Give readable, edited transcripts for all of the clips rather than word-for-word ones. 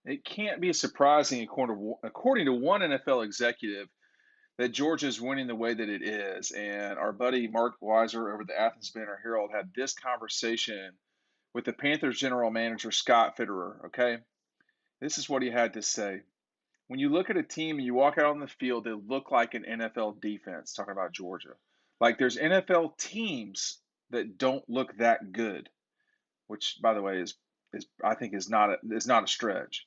It can't be surprising, according to one NFL executive, that Georgia's winning the way that it is. And our buddy Mark Weiser over the Athens Banner Herald had this conversation with the Panthers general manager, Scott Fitterer. Okay. This is what he had to say. When you look at a team and you walk out on the field, they look like an NFL defense, talking about Georgia. Like there's NFL teams that don't look that good, which, by the way, is I think is not a stretch.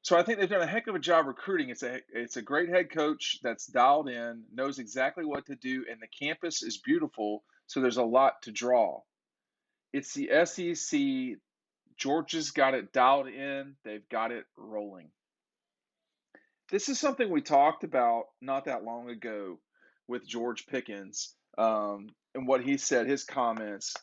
So I think they've done a heck of a job recruiting. It's a great head coach that's dialed in, knows exactly what to do, and the campus is beautiful. So there's a lot to draw. It's the SEC. Georgia's got it dialed in. They've got it rolling. This is something we talked about not that long ago with George Pickens, and what he said, his comments,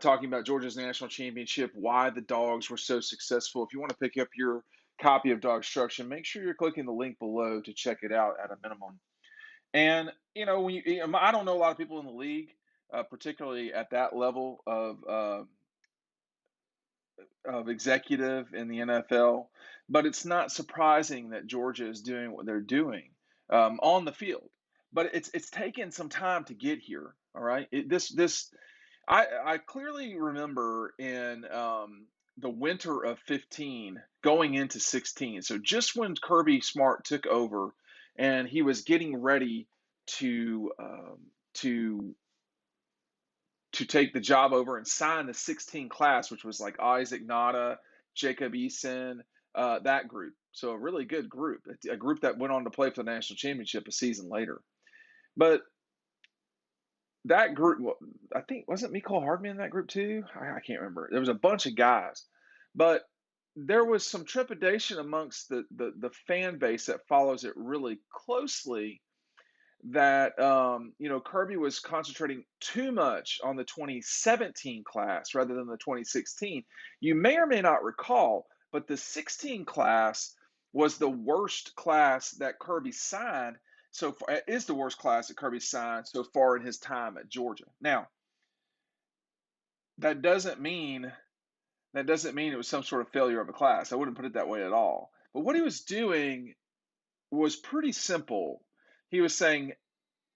talking about Georgia's national championship, why the Dogs were so successful. If you want to pick up your copy of DAWGSTRUCTION, make sure you're clicking the link below to check it out at a minimum. And I don't know a lot of people in the league, particularly at that level of executive in the NFL, but it's not surprising that Georgia is doing what they're doing on the field. But it's taken some time to get here. All right, I clearly remember in the winter of 15 going into 16. So just when Kirby Smart took over and he was getting ready to um, to to take the job over and sign the 16 class, which was like Isaac Nada, Jacob Eason, that group. So a really good group, a group that went on to play for the national championship a season later. But that group, well, I think, wasn't Mecole Hardman in that group too? I can't remember. There was a bunch of guys, but there was some trepidation amongst the fan base that follows it really closely that Kirby was concentrating too much on the 2017 class rather than the 2016. You may or may not recall, but the 16 class was the worst class that Kirby signed so far. It is the worst class that Kirby signed so far in his time at Georgia. Now, that doesn't mean it was some sort of failure of a class. I wouldn't put it that way at all. But what he was doing was pretty simple. He was saying,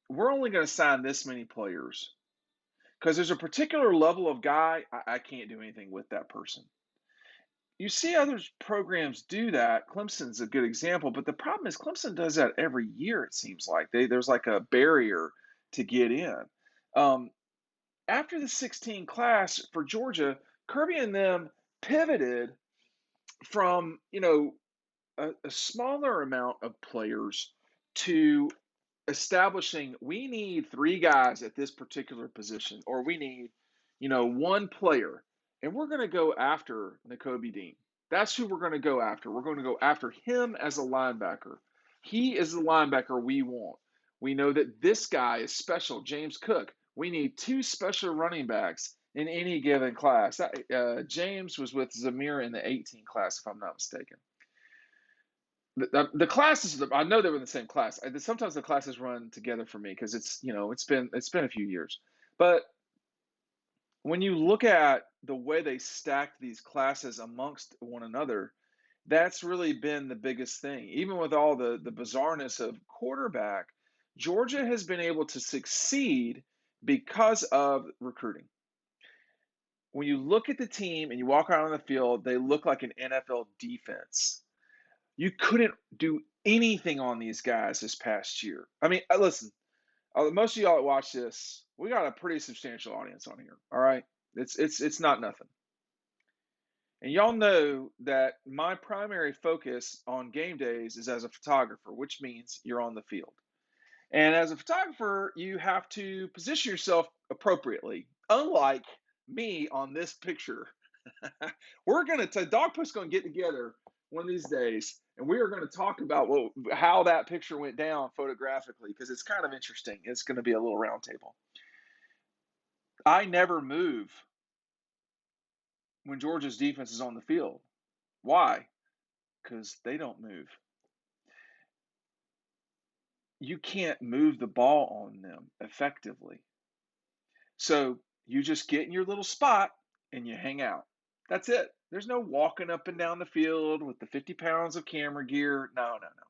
we're only going to sign this many players because there's a particular level of guy I can't do anything with that person. You see other programs do that. Clemson's a good example, but the problem is Clemson does that every year. It seems like there's like a barrier to get in. Um, After the 16 class for Georgia, Kirby and them pivoted from a smaller amount of players to establishing we need three guys at this particular position, or we need, one player, and we're going to go after Nakobe Dean. That's who we're going to go after. We're going to go after him as a linebacker. He is the linebacker we want. We know that this guy is special, James Cook. We need two special running backs in any given class. James was with Zamir in the 18 class, if I'm not mistaken. The classes, I know they were in the same class. Sometimes the classes run together for me because it's been a few years. But when you look at the way they stacked these classes amongst one another, that's really been the biggest thing. Even with all the bizarreness of quarterback, Georgia has been able to succeed because of recruiting. When you look at the team and you walk around on the field, they look like an NFL defense. You couldn't do anything on these guys this past year. I mean, listen, most of y'all that watch this, we got a pretty substantial audience on here. All right, it's not nothing. And y'all know that my primary focus on game days is as a photographer, which means you're on the field. And as a photographer, you have to position yourself appropriately. Unlike me on this picture, Dog Push going to get together one of these days, and we are going to talk about how that picture went down photographically because it's kind of interesting. It's going to be a little round table. I never move when Georgia's defense is on the field. Why? Because they don't move. You can't move the ball on them effectively. So you just get in your little spot and you hang out. That's it. There's no walking up and down the field with the 50 pounds of camera gear. No, no, no.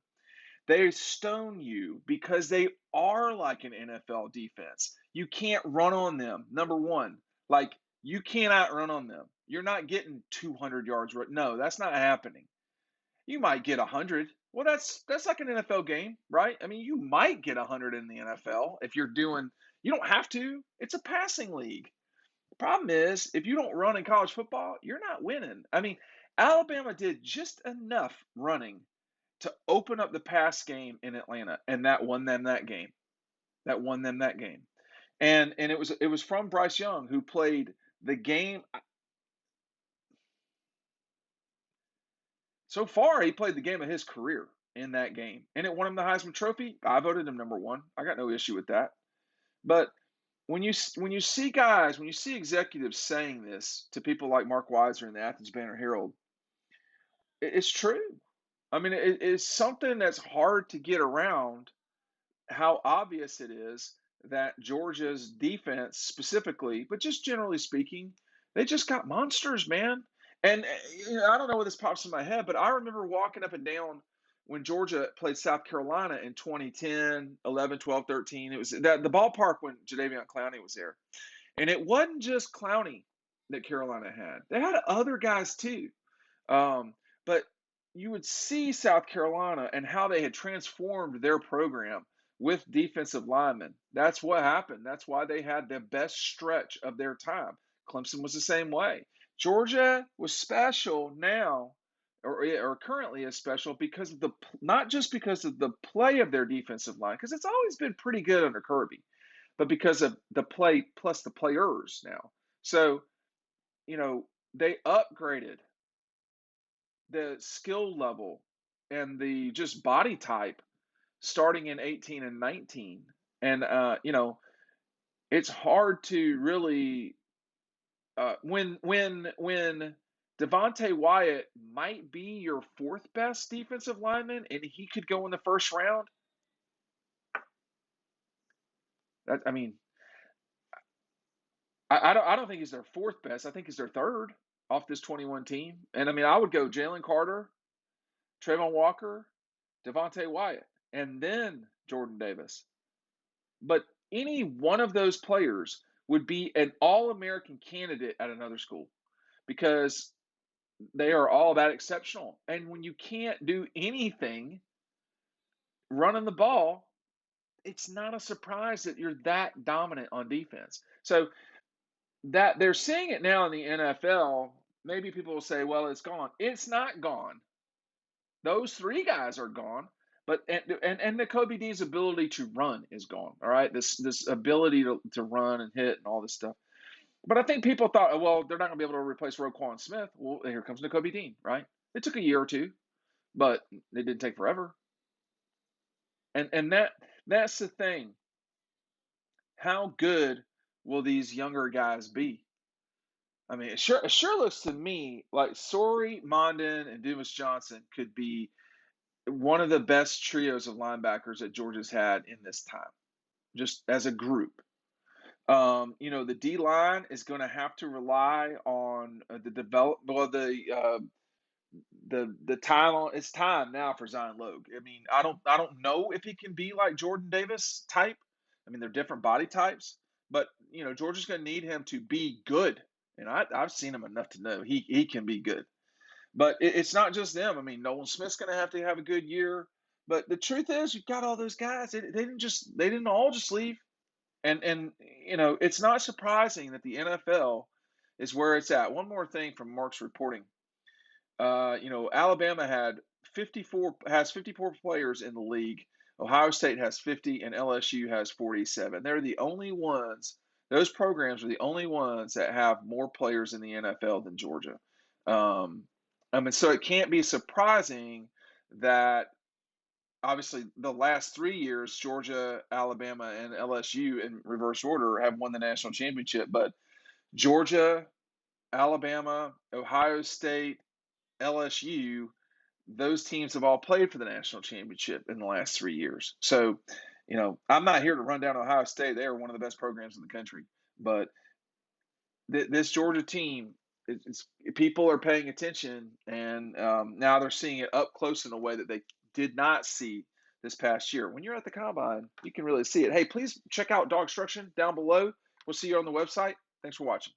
They stone you because they are like an NFL defense. You can't run on them. Number one, like you cannot run on them. You're not getting 200 yards. No, that's not happening. You might get 100. Well, that's like an NFL game, right? I mean, you might get 100 in the NFL if you're doing. You don't have to. It's a passing league. The problem is, if you don't run in college football, you're not winning. I mean, Alabama did just enough running to open up the pass game in Atlanta, and that won them that game. That won them that game. And it was from Bryce Young, who played the game. So far, he played the game of his career in that game, and it won him the Heisman Trophy. I voted him number one. I got no issue with that. But when you see guys, when you see executives saying this to people like Mark Weiser in the Athens Banner Herald, it's true. I mean, it's something that's hard to get around. How obvious it is that Georgia's defense specifically, but just generally speaking, they just got monsters, man. And I don't know where this pops in my head, but I remember walking up and down when Georgia played South Carolina in 2010, 11, 12, 13. It was that the ballpark when Jadeveon Clowney was there. And it wasn't just Clowney that Carolina had. They had other guys too. But you would see South Carolina and how they had transformed their program with defensive linemen. That's what happened. That's why they had the best stretch of their time. Clemson was the same way. Georgia was special now, or currently is special because of the not just because of the play of their defensive line, because it's always been pretty good under Kirby, but because of the play plus the players now. So they upgraded the skill level and the just body type starting in 18 and 19. And it's hard to really when Devontae Wyatt might be your fourth best defensive lineman and he could go in the first round. I mean, I don't think he's their fourth best. I think he's their third off this 21 team. And I mean, I would go Jalen Carter, Trayvon Walker, Devontae Wyatt, and then Jordan Davis. But any one of those players would be an All-American candidate at another school because they are all that exceptional. And when you can't do anything running the ball, it's not a surprise that you're that dominant on defense. So that they're seeing it now in the NFL, maybe people will say, well, it's gone. It's not gone. Those three guys are gone. But and Nakobe Dean's ability to run is gone. All right, this ability to run and hit and all this stuff. But I think people thought, well, they're not going to be able to replace Roquan Smith. Well, here comes Nakobe Dean, right? It took a year or two, but it didn't take forever. And that's the thing. How good will these younger guys be? I mean, it sure looks to me like Sorey, Mondon, and Dumas Johnson could be one of the best trios of linebackers that Georgia's had in this time, just as a group. The D line is going to have to rely on the develop. Well, the time on it's time now for Zion Logue. I mean, I don't know if he can be like Jordan Davis type. I mean, they're different body types, but Georgia's going to need him to be good, and I've seen him enough to know he can be good. But it's not just them. I mean, Nolan Smith's going to have a good year. But the truth is, you've got all those guys. They didn't all just leave. And it's not surprising that the NFL is where it's at. One more thing from Mark's reporting. Alabama has 54 players in the league. Ohio State has 50, and LSU has 47. They're the only ones. Those programs are the only ones that have more players in the NFL than Georgia. So it can't be surprising that obviously the last 3 years, Georgia, Alabama, and LSU in reverse order have won the national championship. But Georgia, Alabama, Ohio State, LSU, those teams have all played for the national championship in the last 3 years. So, I'm not here to run down Ohio State. They are one of the best programs in the country. But this Georgia team it's people are paying attention, and now they're seeing it up close in a way that they did not see this past year. When you're at the combine, you can really see it. Hey, please check out DAWGSTRUCTION down below. We'll see you on the website. Thanks for watching.